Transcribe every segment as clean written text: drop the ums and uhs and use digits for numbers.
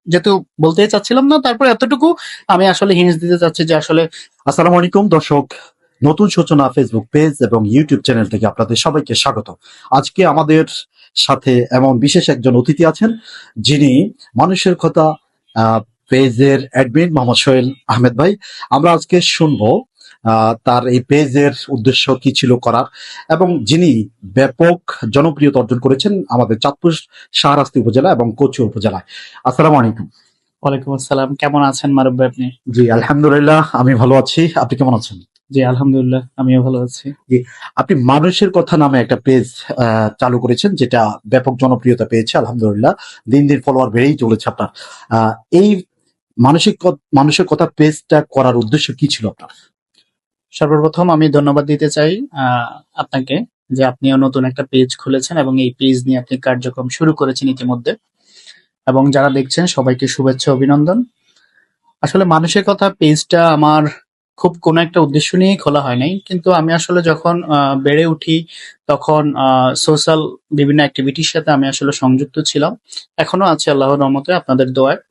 যেহেতু বলতেই চাচ্ছিলাম না, তারপর এতটুকু আমি আসলে হিন্টস দিতে চাচ্ছি যে আসলে আসসালামু আলাইকুম দর্শক, নতুন সূচনা ফেসবুক পেজ এবং ইউটিউব চ্যানেল থেকে আপনাদের সবাইকে স্বাগত। আজকে আমাদের সাথে এমন বিশেষ একজন অতিথি আছেন, যিনি মানুষের কথা পেজের অ্যাডমিন মোহাম্মদ সোহেল আহমেদ ভাই। আমরা আজকে শুনবো তার এই পেজের উদ্দেশ্য কি ছিল করার, এবং যিনি ব্যাপক জনপ্রিয়তা অর্জন করেছেন আমাদের চাঁদপুর শাহরাস্তি উপজেলা এবং কচুয়া উপজেলায়। আসসালামু আলাইকুম। ওয়ালাইকুম আসসালাম। কেমন আছেন মারুফ ভাই আপনি? জি আলহামদুলিল্লাহ, আমি ভালো আছি। আপনি কেমন আছেন? জি আলহামদুলিল্লাহ, আমিও ভালো আছি। জি, আপনি মানুষের কথা নামে একটা পেজ চালু করেছেন, যেটা ব্যাপক জনপ্রিয়তা পেয়েছে আলহামদুলিল্লাহ। দিন দিন ফলোয়ার বেড়েই চলেছে আপনার। এই মানুষের কথা পেজটা করার উদ্দেশ্য কি ছিল আপনার? সর্বপ্রথম আমি ধন্যবাদ দিতে চাই আপনাকে, যে আপনিও নতুন একটা পেজ খুলেছেন এবং এই পেজ নিয়ে আপনি কার্যক্রম শুরু করেছেন ইতিমধ্যে, এবং যারা দেখছেন সবাইকে শুভেচ্ছা অভিনন্দন। আসলে মানুষের কথা পেজটা আমার খুব কোনো একটা উদ্দেশ্য নিয়েই খোলা হয় নাই, কিন্তু আমি আসলে যখন বেড়ে উঠি তখন সোশ্যাল বিভিন্ন অ্যাক্টিভিটির সাথে আমি আসলে সংযুক্ত ছিলাম, এখনো আছি আল্লাহর রহমতে আপনাদের দোয়ায়।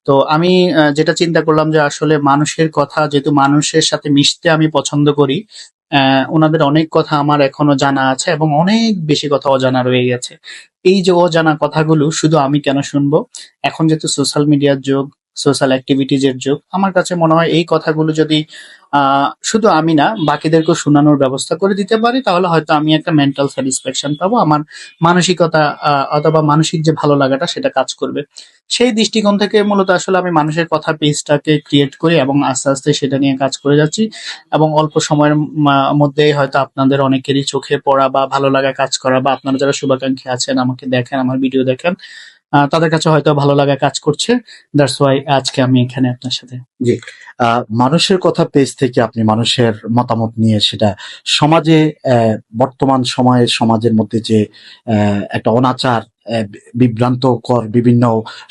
তো আমি যেটা চিন্তা করলাম যে আসলে মানুষের কথা, যেহেতু মানুষের সাথে মিশতে আমি পছন্দ করি, ওনাদের অনেক কথা আমার এখনো জানা আছে এবং অনেক বেশি কথা অজানা রয়ে গেছে। এই যে অজানা কথাগুলো শুধু আমি কেন শুনবো? এখন যেহেতু সোশ্যাল মিডিয়ার যুগ, সোশ্যাল অ্যাক্টিভিটিজ এর যুগ, আমার কাছে মনে হয় এই কথাগুলো যদি শুধু আমি না বাকিদেরকেও শোনানোর ব্যবস্থা করে দিতে পারি, তাহলে হয়তো আমি একটা মেন্টাল স্যাটিসফ্যাকশন পাবো, আমার মানসিকতা অথবা মানসিক যে ভালো লাগাটা সেটা কাজ করবে। সেই দৃষ্টিকোণ থেকে মূলত আসলে আমি মানুষের কথা পেজটাকে ক্রিয়েট করি এবং আস্তে আস্তে সেটা নিয়ে কাজ করে যাচ্ছি, এবং অল্প সময়ের মধ্যেই হয়তো আপনাদের অনেকেরই চোখে পড়া বা ভালো লাগা কাজ করা, বা আপনারা যারা শুভাকাঙ্ক্ষী আছেন, আমাকে দেখেন, আমার ভিডিও দেখেন, তাদের কাছে হয়তো ভালো লাগা কাজ করছে। দ্যাটস ওয়াই আজকে আমি এখানে আপনার সাথে। জি, মানুষের কথা পেজ থেকে আপনি মানুষের মতামত নিয়ে সেটা সমাজে, বর্তমান সময়ে সমাজের মধ্যে যে একটা অনাচার, বিভ্রান্তকর বিভিন্ন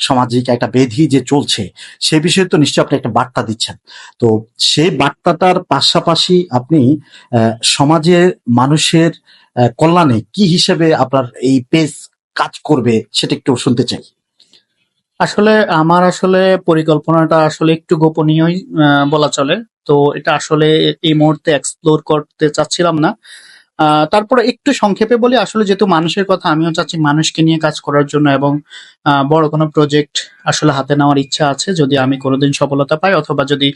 সামাজিক একটা বেধি যে চলছে, সে বিষয়ে তো নিশ্চয়ই আপনি একটা বার্তা দিচ্ছেন। তো সেই বার্তাটার পাশাপাশি আপনি সমাজের মানুষের কল্যাণে কি হিসেবে আপনার এই পেজ কাজ করবে সেটা একটু শুনতে চাই। আসলে আমার পরিকল্পনাটা আসলে একটু গোপনীয়ই বলা চলে। তো এটা আসলে এই মুহূর্তে এক্সপ্লোর করতে চাচ্ছিলাম না। তারপরে একটু সংক্ষেপে বলি, আসলে যেহেতু মানুষের কথা, আমিও চাচ্ছি মানুষকে নিয়ে কাজ করার জন্য, এবং বড় কোনো প্রজেক্ট আসলে হাতে নেওয়ার ইচ্ছা আছে, যদি আমি কোনোদিন সফলতা পাই অথবা যদি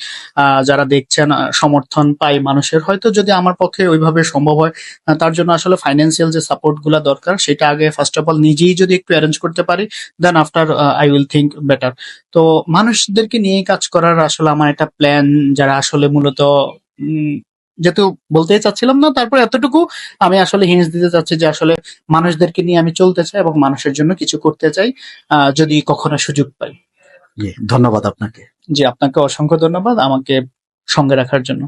যারা দেখছেন সমর্থন পাই মানুষের, হয়তো যদি আমার পক্ষে ওইভাবে সম্ভব হয়, তার জন্য আসলে ফাইন্যান্সিয়াল যে সাপোর্ট গুলা দরকার সেটা আগে ফার্স্ট অফ অল নিজেই যদি একটু অ্যারেঞ্জ করতে পারি, then after I will think better. তো মানুষদেরকে নিয়েই কাজ করার আসলে আমার একটা প্ল্যান, যারা আসলে মূলত উম, যেহেতু বলতেই চাচ্ছিলাম না, তারপর এতটুকু আমি আসলে হিন্টস দিতে চাচ্ছি যে আসলে মানুষদেরকে নিয়ে আমি চলতে চাই এবং মানুষের জন্য কিছু করতে চাই, যদি কখনো সুযোগ পাই। জি, ধন্যবাদ আপনাকে। জি, আপনাকে অসংখ্য ধন্যবাদ আমাকে সঙ্গে রাখার জন্য।